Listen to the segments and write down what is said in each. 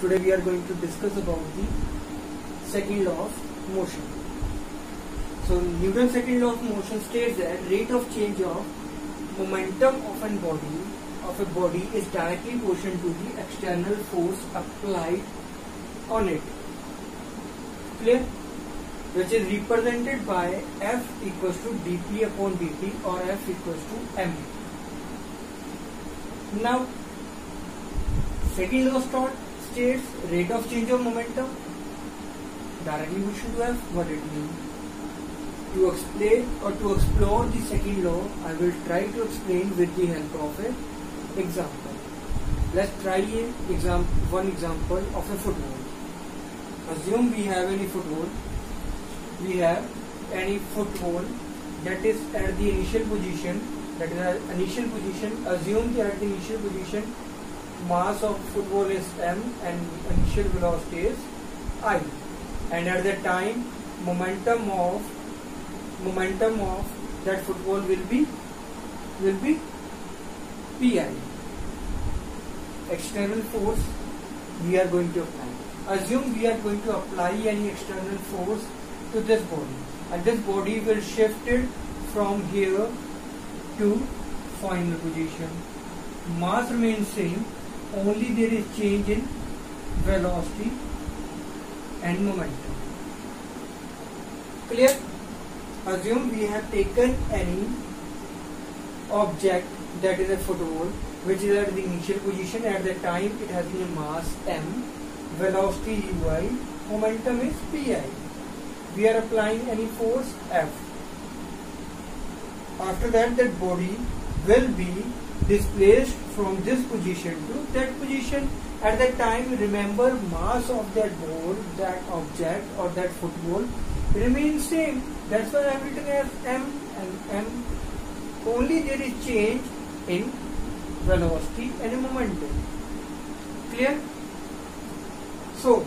Today we are going to discuss about the second law of motion. So Newton's second law of motion states that rate of change of momentum of a body is directly proportional to the external force applied on it. Clear? Which is represented by F equals to dP upon dt or F equals to m. Now, second law states rate of change of momentum directly proportional to F. What it means? To explain or to explore the second law, I will try to explain with the help of an example. Let's try one example of a football. Assume we have any football. We have any football that is at the initial position. That is our initial position. Assume that at the initial position, mass of football is m and initial velocity is I. And at that time, momentum of that football will be pi. External force we are going to apply. Assume we are going to apply any external force to this body, and this body will shift it from here to final position. Mass remains same, only there is change in velocity and momentum. Clear? Assume we have taken any object that is a football which is at the initial position. At that time it has a mass m, velocity uy, momentum is pi. We are applying any force F. After that body will be displaced from this position to that position. At that time, remember, mass of that ball, that object or that football remains same. That's why I have written as m and m. Only there is change in velocity and momentum. Clear? So,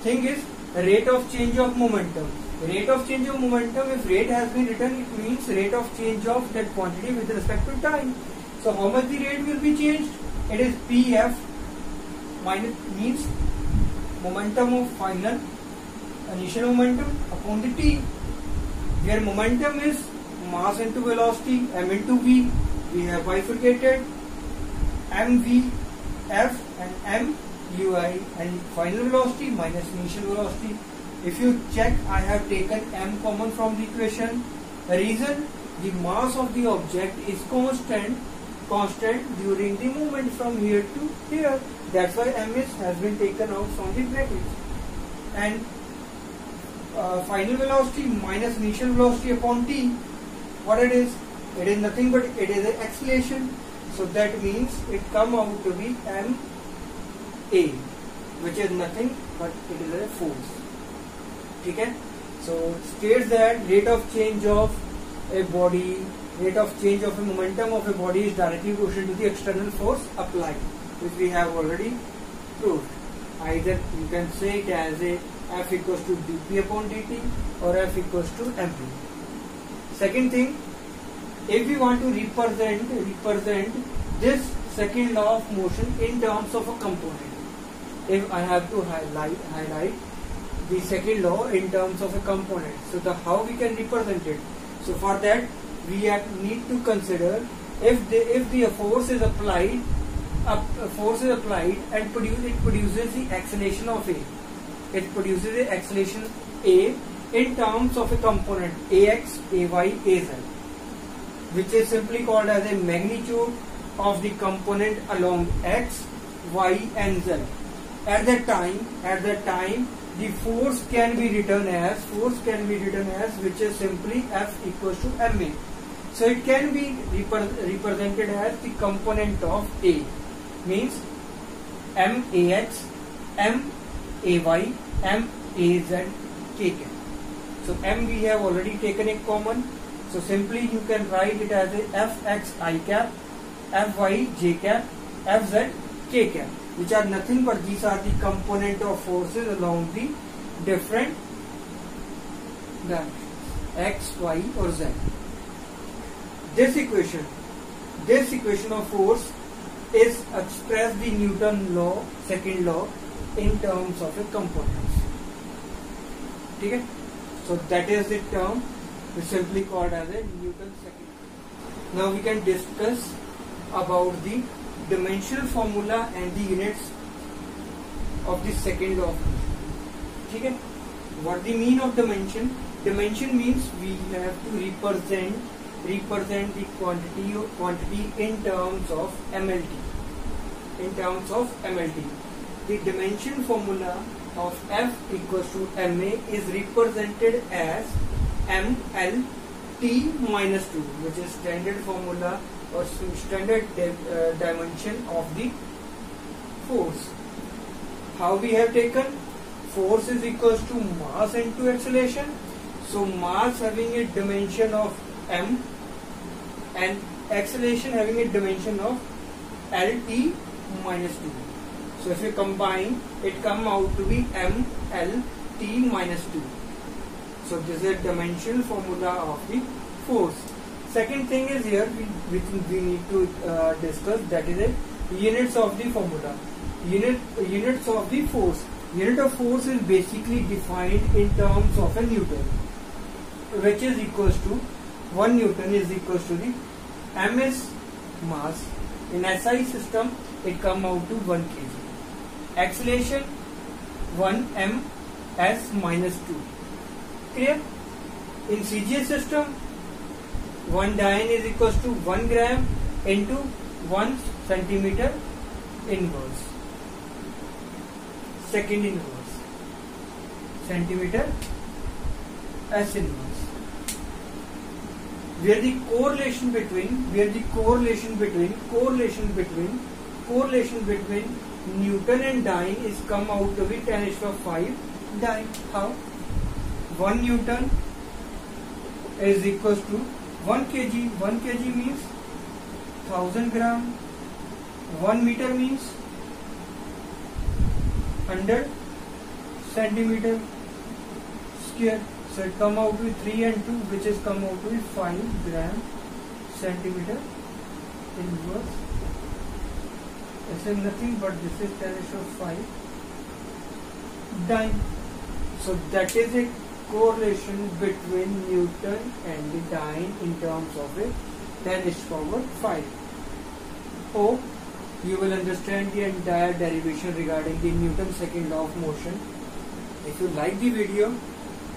thing is, rate of change of momentum. Rate of change of momentum, if rate has been written, it means rate of change of that quantity with respect to time. So how much the rate will be changed? It is Pf minus, means momentum of final initial momentum upon the t, where momentum is mass into velocity, m into v. We have bifurcated mv f and m ui, and final velocity minus initial velocity. If you check, I have taken m common from the equation. The reason, the mass of the object is constant during the movement from here to here. That's why m has been taken out from the bracket. And final velocity minus initial velocity upon t, what it is? It is nothing but it is an acceleration. So that means it come out to be m a, which is nothing but it is a force. Okay? So it states that rate of change of a body, rate of change of a momentum of a body is directly proportional to the external force applied, which we have already proved. Either you can say it as a F equals to dP upon dt or F equals to mp. Second thing, if we want to represent this second law of motion in terms of a component, if I have to highlight the second law in terms of a component, so how we can represent it? So for that we need to consider if the force is applied and it produces the acceleration of A. It produces the acceleration A in terms of a component ax, ay, az, which is simply called as a magnitude of the component along x, y and z. At that time the force can be written as which is simply F equals to ma. So it can be represented as the component of A, means max, may, maz, kk. So m we have already taken a common, so simply you can write it as a fx I cap, fy j cap, fz k cap, which are nothing but these are the component of forces along the different directions x, y or z. This equation of force is express the Newton law, second law, in terms of a components. ठीक है? So that is the term which is simply called as a Newton second. Now we can discuss about the dimensional formula and the units of the second law. ठीक है? What the mean of dimension? Dimension means we have to represent the quantity in terms of MLT. In terms of MLT, the dimension formula of F equals to MA is represented as MLT minus 2, which is standard formula or standard dimension of the force. How we have taken? Force is equals to mass into acceleration. So mass having a dimension of m and acceleration having a dimension of LT minus 2. So if you combine, it come out to be MLT minus 2. So this is a dimensional formula of the force. Second thing is here which we need to discuss, that is a units of the formula. Units of the force. Unit of force is basically defined in terms of a Newton, which is equals to 1 Newton is equals to the ms mass. In SI system, it come out to 1 kg. Acceleration 1 ms minus 2. Clear? In CGS system, 1 dyne is equals to 1 gram into 1 centimeter inverse. Second inverse. Centimeter S inverse. Where the correlation between Newton and dyne is come out to be 10⁵ dyne. How? 1 Newton is equals to 1 kg. 1 kg means 1000 gram. 1 meter means 100 centimeter square. So it come out with 3 and 2, which is come out with 5 gram centimeter inverse. This is nothing but this is 10⁵ dyne. So that is a correlation between Newton and the dyne in terms of a 10⁵. Hope you will understand the entire derivation regarding the Newton's second law of motion. If you like the video,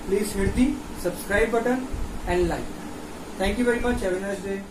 please hit the subscribe button and like. Thank you very much. Have a nice day.